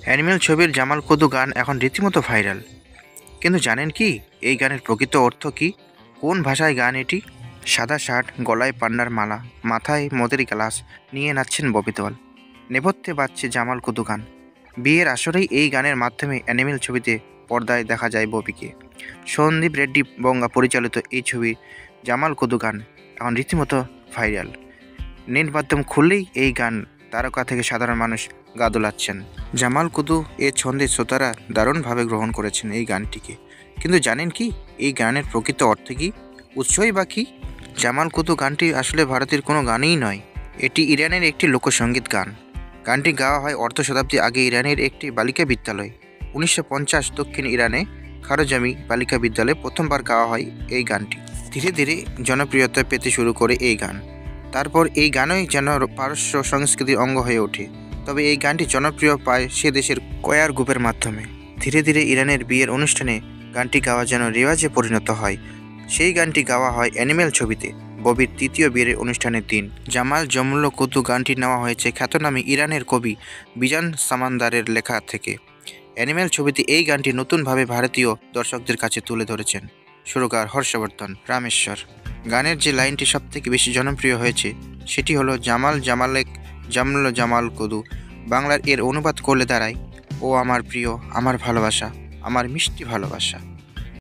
Animal ছবির Jamal Kudu গান এখন রীতিমতো ভাইরাল। কিন্তু জানেন কি এই গানের প্রকৃত অর্থ কি? কোন ভাষায় গান এটি? সাদা শার্ট, গলায় পান্নার মালা, মাথায় মদের গ্লাস নিয়ে নাচছেন ববি দেওয়াল। নেপথ্যে বাজছে জামাল কুদু গান। বিয়ের আসরেই এই গানের মাধ্যমে অ্যানিমেল ছবিতে পর্দায় দেখা যায় ববিকে। সন্দীপ রেড্ডি বঙ্গা পরিচালিত এই ছবি জামাল কুদু গান এখন রীতিমতো ভাইরাল। নেট মাধ্যম খুললেই এই গান তারকা থেকে সাধারণ মানুষ গা দোলাচ্ছেন। জামাল কুদু এ ছন্দে শ্রোতারা দারুণভাবে গ্রহণ করেছেন এই গানটিকে। কিন্তু জানেন কি এই গানের প্রকৃত অর্থ কী? উৎসই বা কী? জামাল কুদু গানটি আসলে ভারতের কোনো গানই নয়। এটি ইরানের একটি লোকসঙ্গীত গান। গানটি গাওয়া হয় অর্ধ শতাব্দী আগে ইরানের একটি বালিকা বিদ্যালয়। 1950 দক্ষিণ ইরানে খারজামি বালিকা বিদ্যালয়ে প্রথমবার গাওয়া হয় এই গানটি। ধীরে ধীরে জনপ্রিয়তা পেতে শুরু করে এই গান। তারপর এই গানই যেন পারস্য সংস্কৃতির অঙ্গ হয়ে ওঠে। তবে এই গানটি জনপ্রিয় পায় সে দেশের কয়ার গ্রুপের মাধ্যমে। ধীরে ধীরে ইরানের বিয়ের অনুষ্ঠানে গানটি গাওয়া যেন রেওয়াজে পরিণত হয়। সেই গানটি গাওয়া হয় অ্যানিমেল ছবিতে ববির তৃতীয় বিয়ের অনুষ্ঠানের দিন। জামাল জমল কুদু গানটি নেওয়া হয়েছে খ্যাতনামী ইরানের কবি বিজান সামান্দারের লেখা থেকে। অ্যানিমেল ছবিতে এই গানটি নতুনভাবে ভারতীয় দর্শকদের কাছে তুলে ধরেছেন সুরকার হর্ষবর্ধন রামেশ্বর। গানের যে লাইনটি সবথেকে বেশি জনপ্রিয় হয়েছে সেটি হলো জামাল জামালেক জামল জামাল কুদু। বাংলার এর অনুবাদ করলে দাঁড়ায়, ও আমার প্রিয়, আমার ভালোবাসা, আমার মিষ্টি ভালোবাসা।